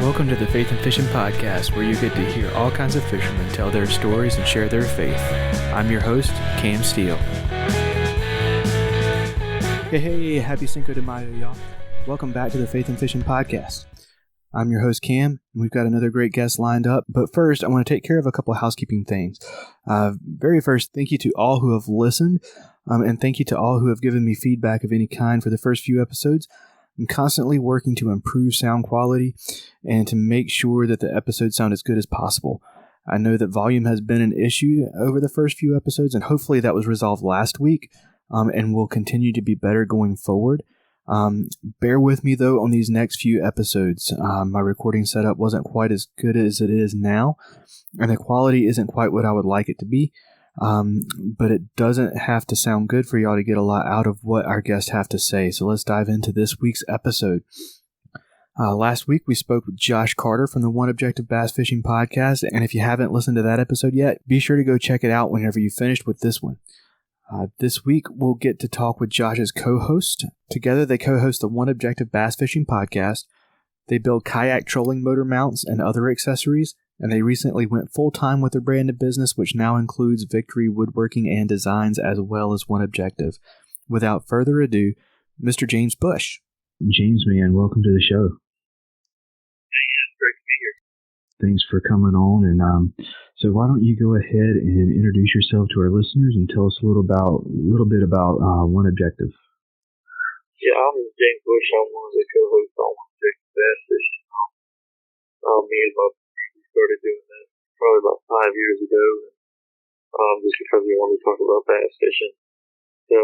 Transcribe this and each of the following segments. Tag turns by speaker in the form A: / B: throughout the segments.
A: Welcome to the Faith and Fishing Podcast, where you get to hear all kinds of fishermen tell their stories and share their faith. I'm your host, Cam Steele. Hey, happy Cinco de Mayo, y'all. Welcome back to the Faith and Fishing Podcast. I'm your host, Cam, and we've got another great guest lined up. But first, I want to take care of a couple of housekeeping things. Very first, thank you to all who have listened, and thank you to all who have given me feedback of any kind for the first few episodes. I'm constantly working to improve sound quality and to make sure that the episodes sound as good as possible. I know that volume has been an issue over the first few episodes, and hopefully that was resolved last week and will continue to be better going forward. Bear with me, though, on these next few episodes. My recording setup wasn't quite as good as it is now, and the quality isn't quite what I would like it to be. But it doesn't have to sound good for y'all to get a lot out of what our guests have to say. So let's dive into this week's episode. Last week, we spoke with Josh Carter from the One Objective Bass Fishing Podcast. And if you haven't listened to that episode yet, be sure to go check it out whenever you've finished with this one. This week, we'll get to talk with Josh's co-host. Together, they co-host the One Objective Bass Fishing Podcast. They build kayak trolling motor mounts and other accessories. And they recently went full-time with their brand of business, which now includes Victory Woodworking and Designs, as well as One Objective. Without further ado, Mr. James Busch.
B: James, man, welcome to the show.
C: Hey, it's great to be here.
B: Thanks for coming on. And so why don't you go ahead and introduce yourself to our listeners and tell us a little bit about One Objective.
C: Yeah, I'm James Busch. I'm one of the co-hosts on One Objective Bass Fishing. Me and my started doing that probably about 5 years ago, just because we wanted to talk about bass fishing. So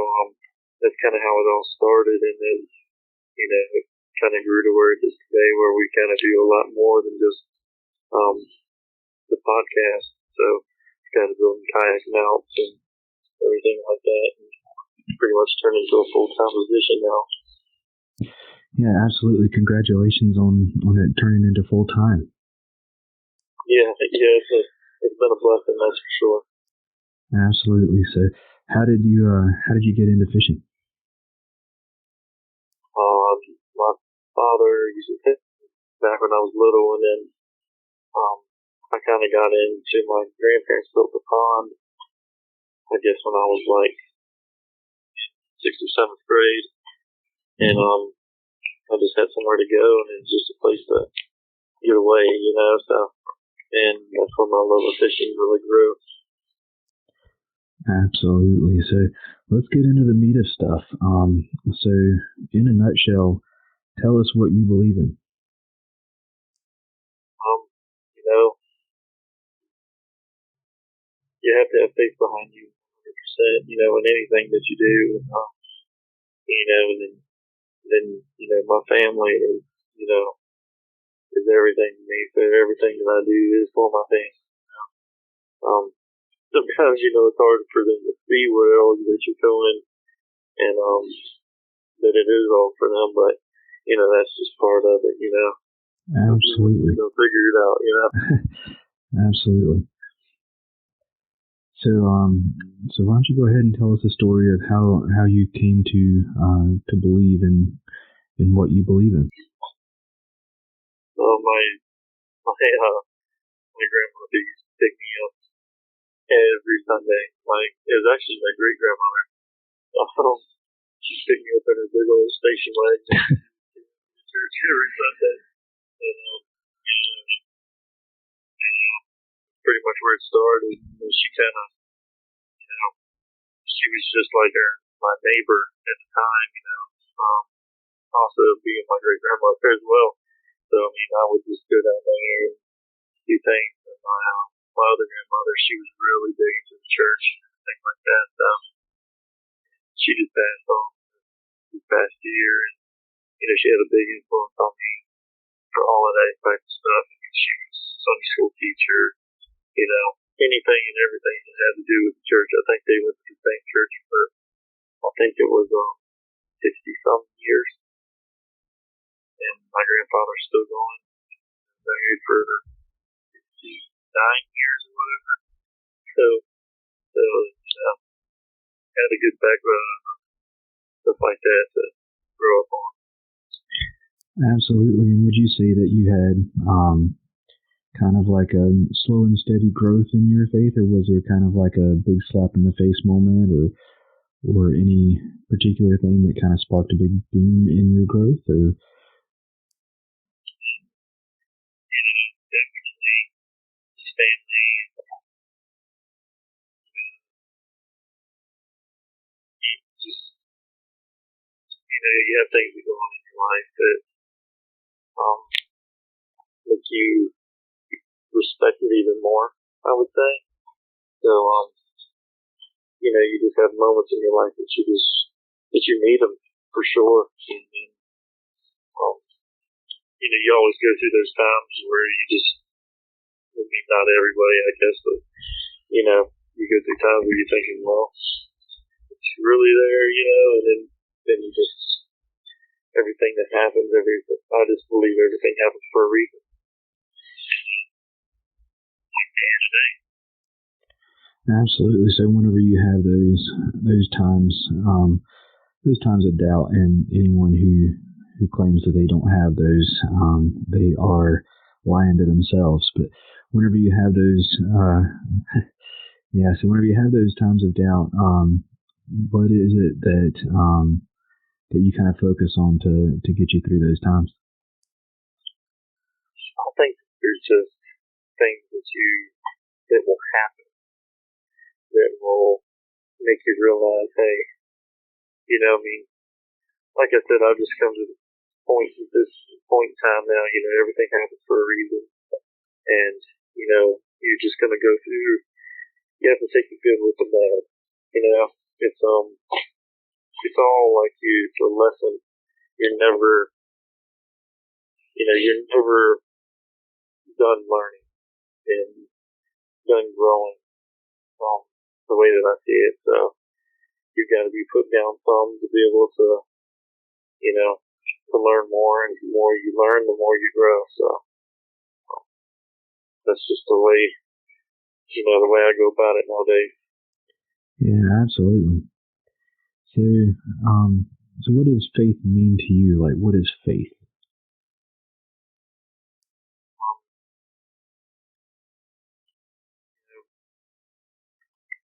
C: that's kind of how it all started, and then it kind of grew to where it is today, where we kind of do a lot more than just the podcast. So kind of building kayak mounts and everything like that, and pretty much turned into a full-time position now.
B: Yeah, absolutely. Congratulations on it turning into full-time.
C: Yeah, it's been a blessing, that's for sure.
B: Absolutely. So, how did you get into fishing?
C: My father used to fish back when I was little, and then I kind of got into my grandparents built a pond. I guess when I was like 6th or 7th grade, and I just had somewhere to go, and it was just a place to get away, so. And that's where my love of fishing really grew.
B: Absolutely. So let's get into the meat of stuff. So in a nutshell, tell us what you believe in.
C: You have to have faith behind you 100%, in anything that you do. And then my family is, is everything to me. So everything that I do is for my family. Sometimes, it's hard for them to see where all that you're going, and that it is all for them. But that's just part of it.
B: Absolutely.
C: They'll figure it out.
B: Absolutely. So why don't you go ahead and tell us the story of how you came to believe in what you believe in.
C: My grandmother used to pick me up every Sunday. It was actually my great grandmother. She'd pick me up in her big old station wagon to church every Sunday. Pretty much where it started. And she kind of, she was just like my neighbor at the time. Also being my great grandmother as well. So I would just go down there and do things. And my other grandmother, she was really big into the church and things like that. So she just passed on this past year, and she had a big influence on me for all of that type of stuff. She was a Sunday school teacher, anything and everything that had to do with the church. I think they went to the same church for, I think it was 60-some years. And my grandfather's still going. Married for 9 years or whatever. So had a good background and stuff like that to grow up on.
B: Absolutely. And would you say that you had kind of like a slow and steady growth in your faith, or was there kind of like a big slap in the face moment, or any particular thing that kind of sparked a big boom in your growth? Or
C: Definitely his family. Just you have things that go on in your life that um, make you respect it even more. I would say. So you just have moments in your life that you need them for sure. And um, you always go through those times where you just, I mean, not everybody, I guess, but you go through times where you're thinking, well, it's really there, and then you just everything that happens, I just believe everything happens for a reason.
B: absolutely. So whenever you have those times of doubt, and anyone who claims that they don't have those, they are lying to themselves. But whenever you have those, yeah. So whenever you have those times of doubt, what is it that you kind of focus on to get you through those times?
C: I think there's just things that will happen that will make you realize, hey, I mean, like I said, I've just come to this point in time now. Everything happens for a reason, and you're just gonna go through. You have to take the good with the bad. It's it's all like it's a lesson. You're never, you're never done learning and done growing. The way that I see it, so you've got to be put down some to be able to, to learn more, and the more you learn, the more you grow. So that's just the way, the way I go about it nowadays.
B: Yeah, absolutely. So, so what does faith mean to you? Like, what is faith?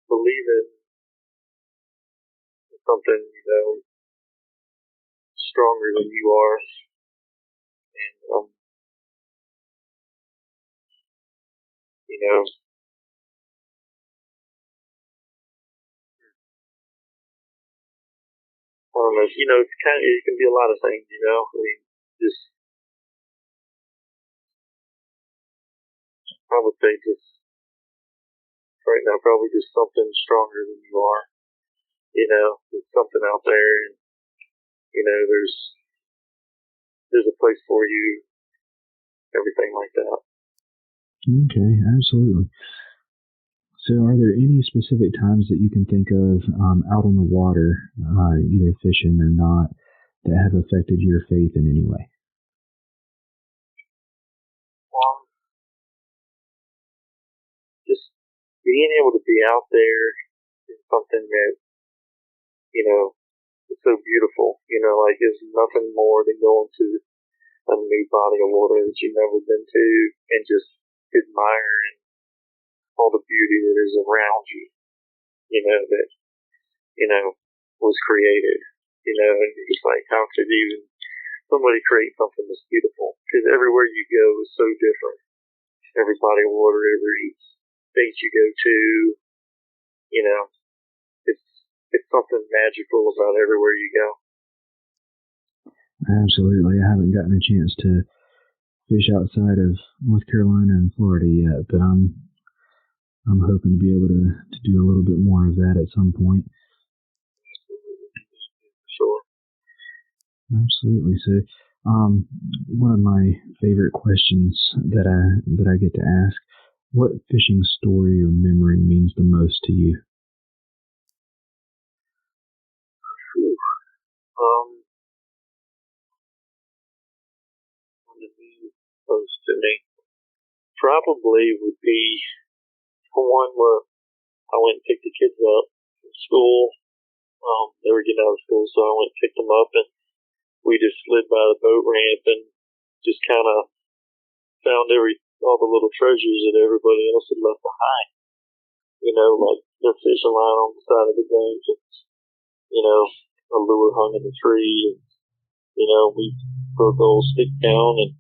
C: Believe in something, stronger than you are, and you know, I don't know. It can be a lot of things. I mean, just I would say just right now, probably just something stronger than you are. There's something out there, and there's a place for you, everything like that.
B: Okay, absolutely. So, are there any specific times that you can think of out on the water, either fishing or not, that have affected your faith in any way?
C: Just being able to be out there is something that is so beautiful. Like there's nothing more than going to a new body of water that you've never been to and just admiring all the beauty that is around you. That was created. And it's like how could even somebody create something that's beautiful? Because everywhere you go is so different. Every body of water, every state you go to, you know, it's something magical about everywhere you go.
B: Absolutely. I haven't gotten a chance to fish outside of North Carolina and Florida yet, but I'm hoping to be able to do a little bit more of that at some point.
C: Sure.
B: Absolutely. So, one of my favorite questions that I get to ask: what fishing story or memory means the most to you?
C: On the mean most to me probably would be one where I went and picked the kids up from school. They were getting out of school, so I went and picked them up, and we just slid by the boat ramp and just kind of found all the little treasures that everybody else had left behind. Like their fishing line on the side of the boat, a lure hung in the tree. And, we broke the old stick down and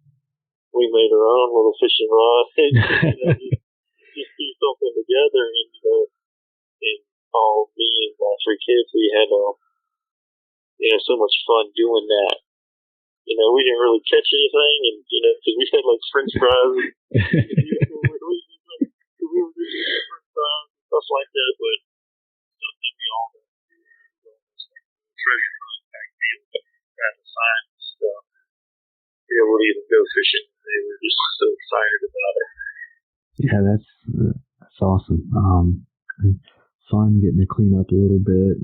C: we made our own little fishing rod and just do something together. And all me and my 3 kids, we had so much fun doing that. We didn't really catch anything, and because we had like French fries, we were doing French fries and stuff like that. But then we all had treasure hunt back then, trying to find stuff. Be able to even go fishing. They were just so excited about it.
B: Yeah, that's awesome. Fun getting to clean up a little bit,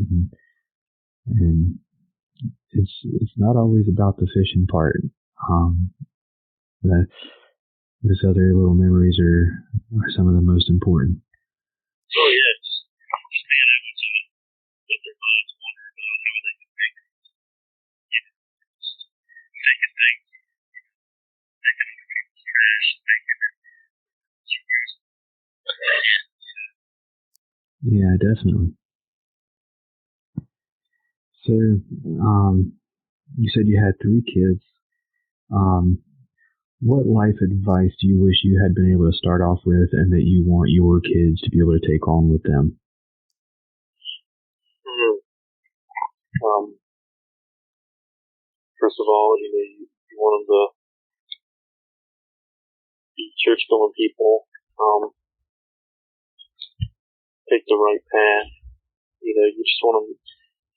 B: and it's not always about the fishing part. Those other little memories are some of the most important.
C: Oh yes, just being able to let their minds wander about how they can make taking things, taking other people's trash, making it.
B: Yeah, definitely. So, you said you had 3 kids. What life advice do you wish you had been able to start off with and that you want your kids to be able to take on with them?
C: First of all, you want them to be church-going people, take the right path. You just want them,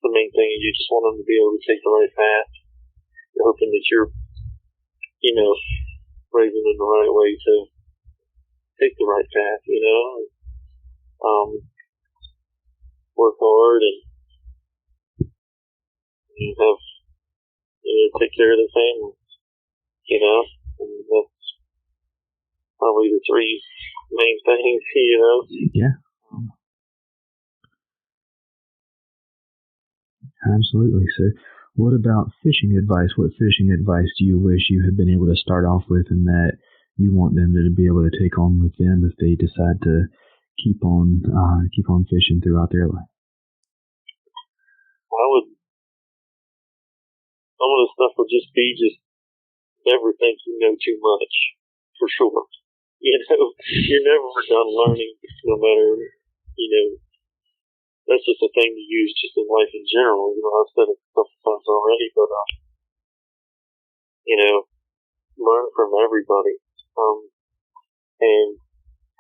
C: the main thing is you just want them to be able to take the right path. You're hoping that you're, raising them the right way to take the right path, work hard and have, take care of their family, and that's probably the 3 main things,
B: Yeah. Absolutely. So what about fishing advice? What fishing advice do you wish you had been able to start off with and that you want them to be able to take on with them if they decide to keep on fishing throughout their life?
C: Some of the stuff would just be never think you know too much, for sure. You're never done learning, no matter, that's just a thing to use just in life in general. I've said it a couple times already, but, learn from everybody, and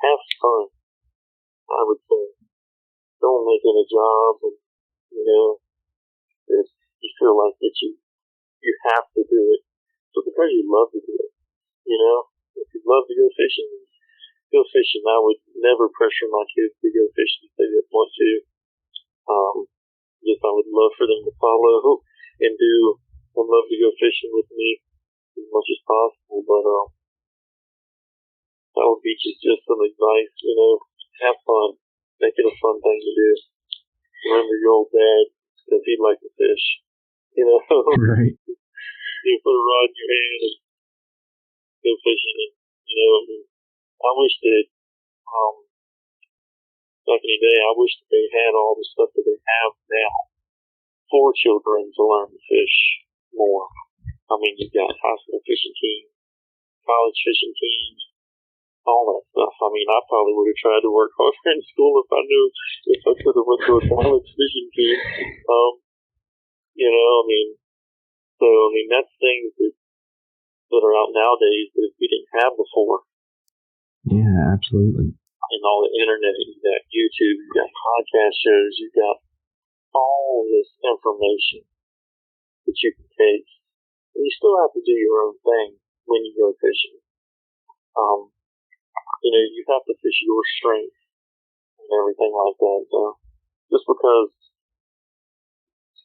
C: have fun, I would say. Don't make it a job, and, if you feel like that you have to do it, but because you love to do it, if you love to go fishing, go fishing. I would never pressure my kids to go fishing if they didn't want to. I would love for them to follow and love to go fishing with me as much as possible. But that would be just some advice. Have fun, make it a fun thing to do. Remember your old dad, because he'd like to fish.
B: Right.
C: You put a rod in your hand and go fishing. And, I wish that back in the day, I wish that they had all the stuff that they have now for children to learn to fish more. I mean, you've got high school fishing teams, college fishing teams, all that stuff. I mean, I probably would have tried to work harder in school if I knew if I could have went to a college fishing team. That's things that are out nowadays that we didn't have before.
B: Yeah, absolutely.
C: And all the internet, you've got YouTube, you've got podcast shows, you've got all this information that you can take. And you still have to do your own thing when you go fishing. You have to fish your strength and everything like that. So just because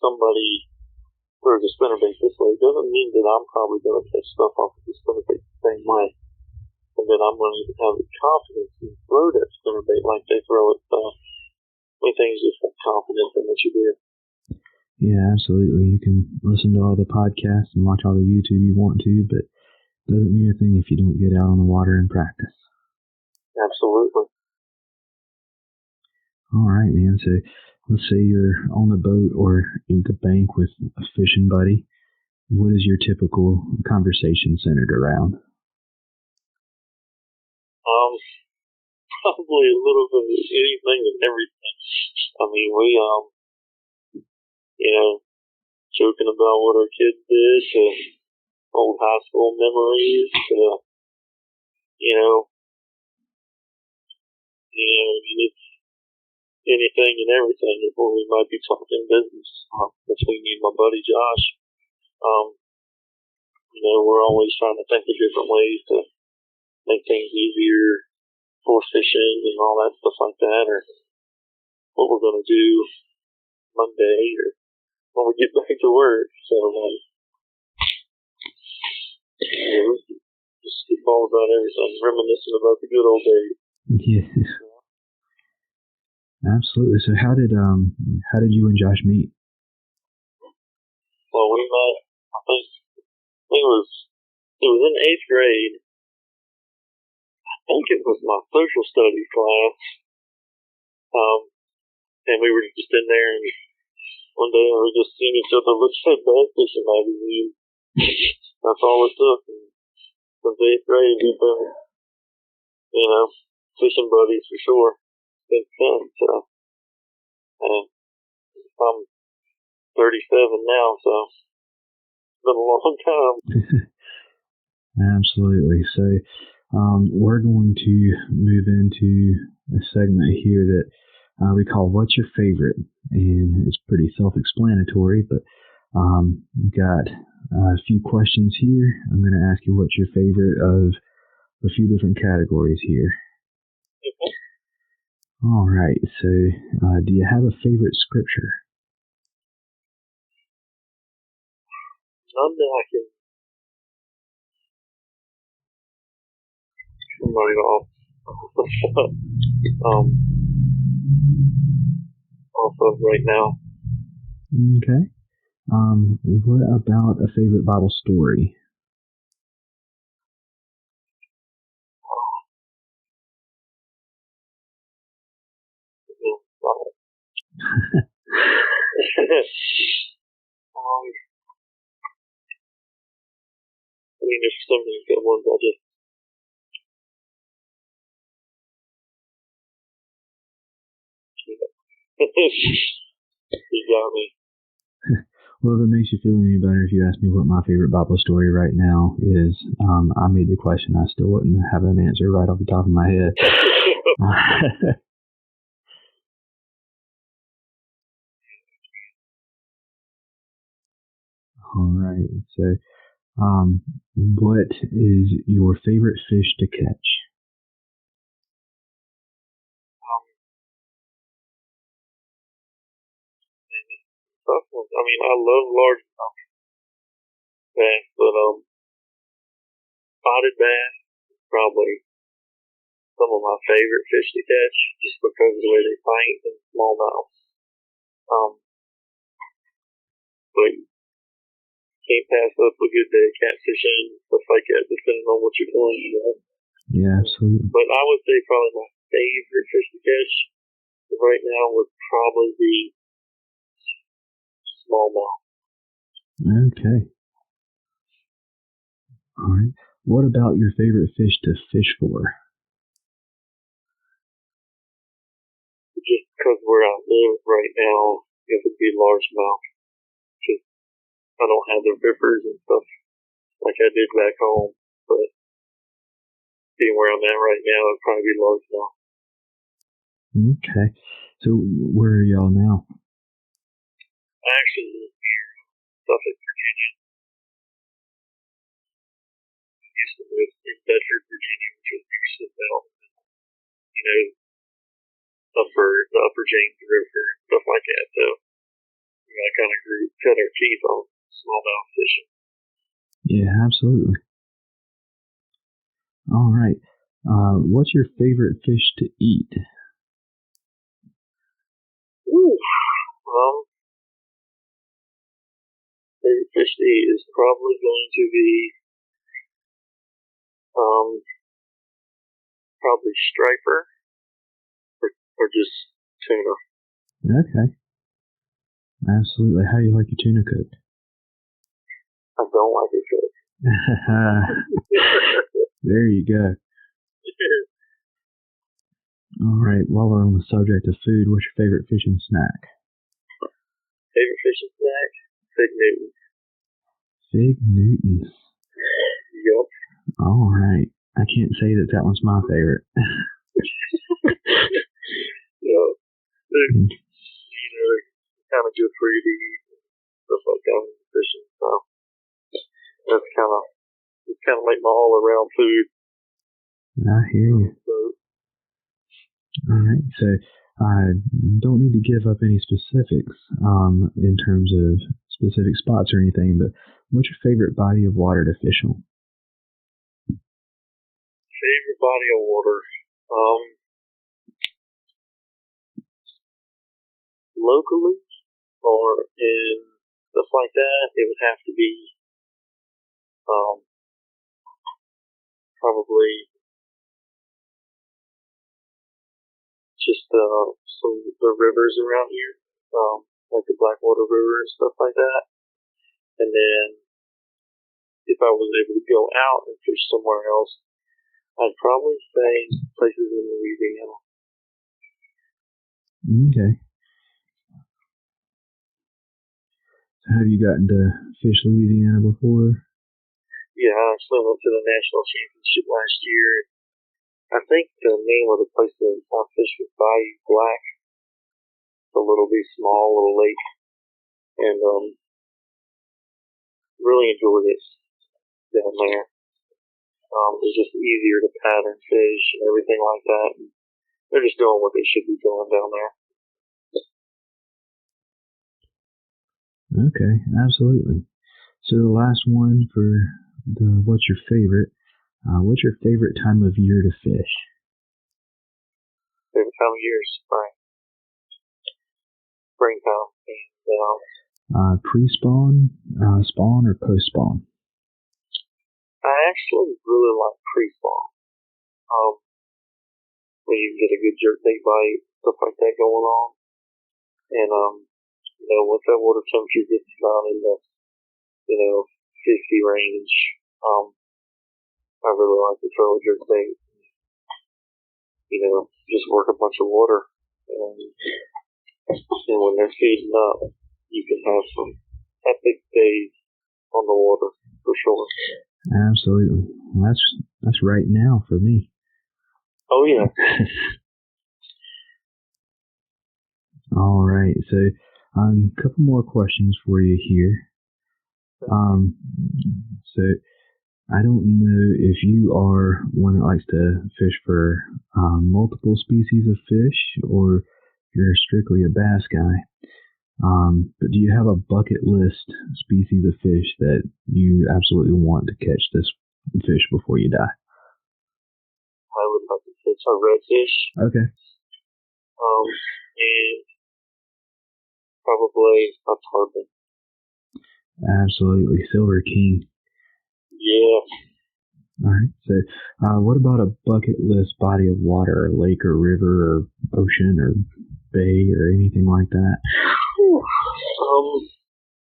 C: somebody throws a spinnerbait this way doesn't mean that I'm probably going to catch stuff off of the spinnerbait the same way. And that I'm going to have the confidence to throw that spinnerbait like they throw it. So many things just have confidence in what you do.
B: Yeah, absolutely. You can listen to all the podcasts and watch all the YouTube you want to, but it doesn't mean a thing if you don't get out on the water and practice.
C: Absolutely.
B: All right, man. So let's say you're on the boat or in the bank with a fishing buddy. What is your typical conversation centered around?
C: Probably a little bit of anything and everything. I mean, we, joking about what our kids did, to old high school memories, to, it's anything and everything before we might be talking business between me and my buddy Josh. We're always trying to think of different ways to make things easier for fishing and all that stuff like that, or what we're going to do Monday or when we get back to work. So, just keep all about everything, reminiscing about the good old days.
B: Yeah, absolutely. So how did you and Josh meet?
C: Well, we met, I think it was in 8th grade. I think it was my social studies class. And we were just in there, and one day we were just seeing each other looking at bass fishing magazines. That's all it took. And since 8th grade, we've been, fishing buddies for sure since then. So, and I'm 37 now, so it's been a long time.
B: Absolutely. So we're going to move into a segment here that we call What's Your Favorite? And it's pretty self-explanatory, but we've got a few questions here. I'm going to ask you what's your favorite of a few different categories here.
C: Okay.
B: All right. So do you have a favorite scripture?
C: None that I can right off. Off of right now.
B: Okay. What about a favorite Bible story?
C: There's so many good ones. You got me.
B: Well, if it makes you feel any better, if you ask me what my favorite Bible story right now is, I made the question. I still wouldn't have an answer right off the top of my head. All right. So, what is your favorite fish to catch?
C: I love large bass, but spotted bass is probably some of my favorite fish to catch, just because of the way they fight and smallmouth. But can't pass up a good day of catfishing, stuff like that, depending on what you're doing.
B: Yeah, absolutely.
C: But I would say probably my favorite fish to catch right now would probably be smallmouth.
B: Okay. All right. What about your favorite fish to fish for?
C: Just because where I live right now, it would be largemouth. Because I don't have the rivers and stuff like I did back home. But being where I'm at right now, it'd probably be largemouth.
B: Okay. So where are y'all now?
C: I actually live near Suffolk, Virginia. I used to live in Bedford, Virginia, which was near Smithville. The upper James River, stuff like that. So I kind of cut our teeth on smallmouth fishing.
B: Yeah, absolutely. All right. What's your favorite fish to eat?
C: Ooh. favorite fish to eat is probably going to be probably striper or just tuna.
B: Okay. Absolutely. How do you like your tuna cooked?
C: I don't like it cooked.
B: There you go. All right. While we're on the subject of food, what's your favorite fishing snack?
C: Favorite fishing snack? Fig Newtons.
B: Fig Newtons.
C: Yup.
B: All right. I can't say that one's my favorite.
C: Yup. They're kind of good for you to eat and stuff like that when you're fishing. So that's kind of like my all around food.
B: I hear you.
C: So,
B: all right. So I don't need to give up any specifics in terms of specific spots or anything, but what's your favorite body of water to fish on?
C: favorite body of water? Locally or in stuff like that, it would have to be probably just some of the rivers around here, like the Blackwater River and stuff like that. And then if I was able to go out and fish somewhere else, I'd probably say places in Louisiana.
B: Okay. So have you gotten to fish Louisiana before?
C: Yeah, I actually went to the national championship last year. I think the name of the place that I fished was Bayou Black. It's a little bit small, little lake, and really enjoyed it down there. It's just easier to pattern fish and everything like that. And they're just doing what they should be doing down there.
B: Okay, absolutely. So the last one for the what's your favorite? What's your favorite time of year to fish?
C: Favorite time of year is spring. Springtime. And
B: Pre-spawn, spawn, or post-spawn?
C: I actually really like pre-spawn. When you get a good jerkbait bite, stuff like that going on. And, once that water temperature gets about in the, 50 range, I really like to throw a jerkbait. Just work a bunch of water. And when they're feeding up, you can have some epic days on the water, for sure.
B: Absolutely. Well, that's right now for me.
C: Oh, yeah.
B: All right. So a couple more questions for you here. So I don't know if you are one that likes to fish for multiple species of fish or you're strictly a bass guy. But do you have a bucket list species of fish that you absolutely want to catch this fish before you die?
C: I would like to catch a redfish.
B: Okay.
C: And probably a tarpon.
B: Absolutely. Silver King.
C: Yeah.
B: All right. So what about a bucket list body of water, a lake or river or ocean or bay or anything like that?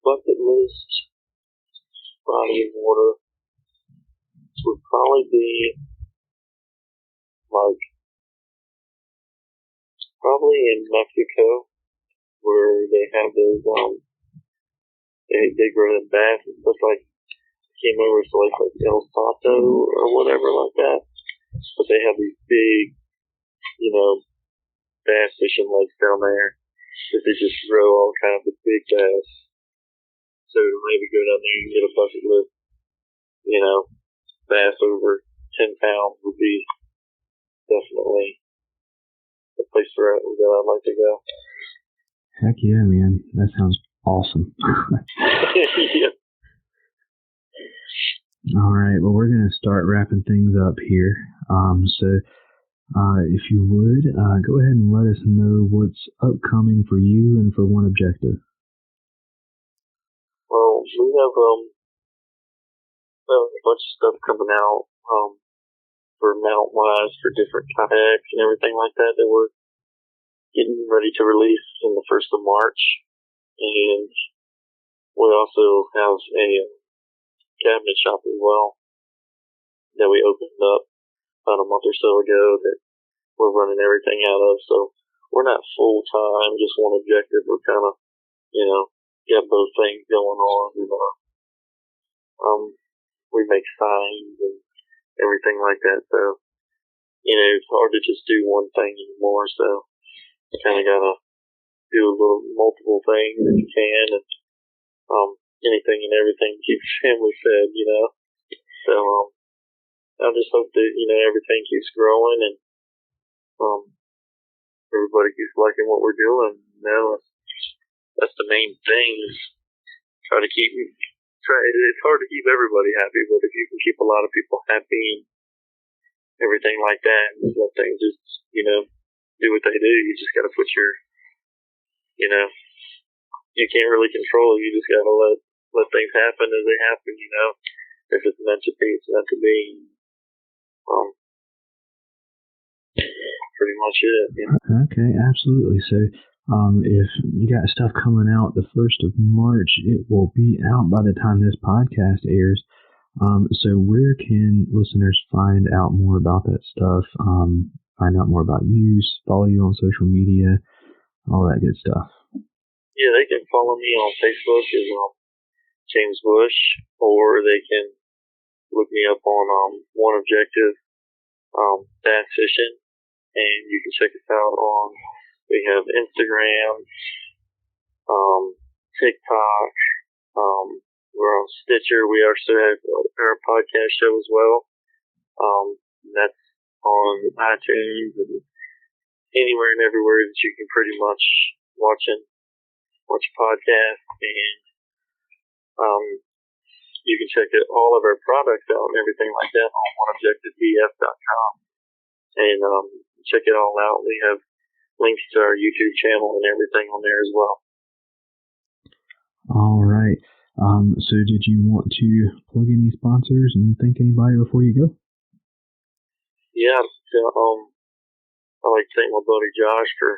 C: Bucket list body of water would probably be probably in Mexico, where they have those they grow the bass and stuff like. Came over to like El Salto or whatever like that, but they have these big, bass fishing lakes down there that they just grow all kinds of big bass. So maybe go down there and get a bucket list, bass over 10 pounds would be definitely the place that I'd like to go.
B: Heck yeah, man. That sounds awesome.
C: Yeah.
B: All right. Well, we're going to start wrapping things up here. So if you would, go ahead and let us know what's upcoming for you and for One Objective.
C: Well, we have a bunch of stuff coming out for mount wise for different kayaks and everything like that we're getting ready to release in the 1st of March. And we also have a cabinet shop as well that we opened up about a month or so ago that we're running everything out of. So we're not full time, just one objective. We're kind of, got both things going on. We make signs and everything like that. So, it's hard to just do one thing anymore. So you kind of got to do a little multiple things if you can, and anything and everything keeps family fed, So I just hope that everything keeps growing and everybody keeps liking what we're doing. That's the main thing. Is it's hard to keep everybody happy, but if you can keep a lot of people happy and everything like that, and let things just do what they do. You just got to put your you can't really control it. You just got to let things happen as they happen, If it's meant to be, it's meant to be. Pretty much it.
B: Okay, absolutely. So, if you got stuff coming out the 1st of March, it will be out by the time this podcast airs. So where can listeners find out more about that stuff? Find out more about you, follow you on social media, all that good stuff.
C: Yeah, they can follow me on Facebook as James Busch, or they can look me up on One Objective Bass Fishing, and you can check us out on. We have Instagram, TikTok. We're on Stitcher. We also have our podcast show as well. That's on iTunes and anywhere and everywhere that you can pretty much watch a podcast. And you can check all of our products out and everything like that on oneobjectivebf.com. And check it all out. We have links to our YouTube channel and everything on there as well.
B: All right. So did you want to plug any sponsors and thank anybody before you go?
C: Yeah, I'd like to thank my buddy Josh for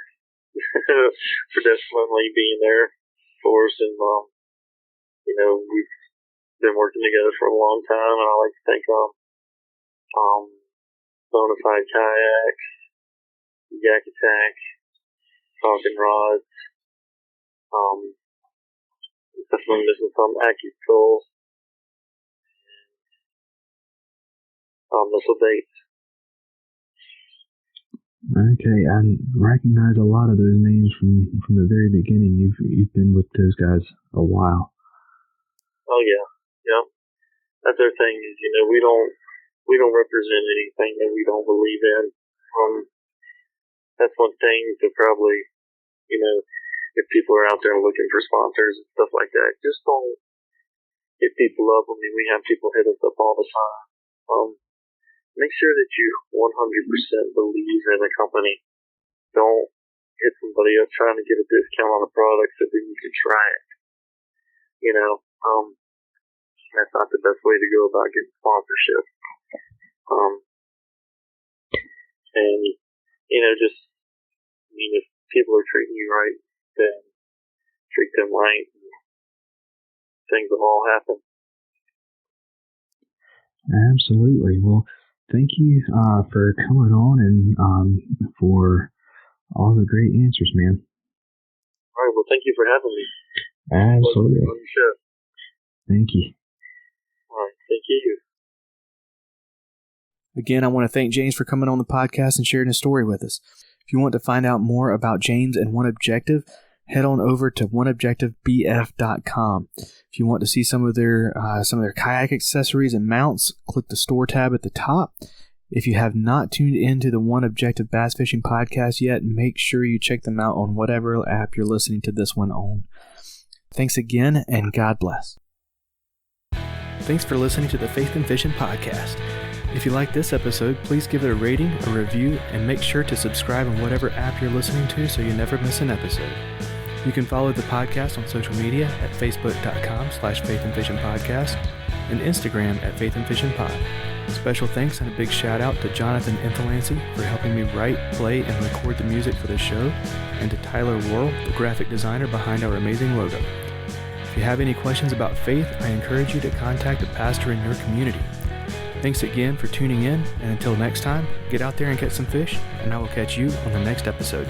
C: for definitely being there for us, and we've been working together for a long time, and I'd like to thank Bonafide Kayaks, Yak Attack, Talking Rods, definitely missing some AccuTools, and Missile Baits.
B: Okay, I recognize a lot of those names from the very beginning. You've been with those guys a while.
C: Oh yeah. That's our thing is we don't represent anything that we don't believe in. That's one thing to probably if people are out there looking for sponsors and stuff like that, just don't hit people up. I mean, we have people hit us up all the time. Make sure that you 100% believe in a company. Don't hit somebody up trying to get a discount on a product so then you can try it. That's not the best way to go about getting sponsorship. If people are treating you right, then treat them right. Things will all happen.
B: Absolutely. Well, thank you for coming on and for all the great answers, man.
C: All right. Well, thank you for having me.
B: Absolutely.
C: On the show.
B: Thank you.
C: All right. Thank you.
A: Again, I want to thank James for coming on the podcast and sharing his story with us. If you want to find out more about James and One Objective, head on over to oneobjectivebf.com. If you want to see some of their kayak accessories and mounts, click the store tab at the top. If you have not tuned into the One Objective Bass Fishing Podcast yet, make sure you check them out on whatever app you're listening to this one on. Thanks again, and God bless. Thanks for listening to the Faith in Fishing Podcast. If you like this episode, please give it a rating, a review, and make sure to subscribe on whatever app you're listening to so you never miss an episode. You can follow the podcast on social media at facebook.com/faithandfishingpodcast and Instagram at faithandfishingpod. Special thanks and a big shout out to Jonathan Inthelancy for helping me write, play, and record the music for the show, and to Tyler Worrell, the graphic designer behind our amazing logo. If you have any questions about faith, I encourage you to contact a pastor in your community. Thanks again for tuning in, and until next time, get out there and catch some fish, and I will catch you on the next episode.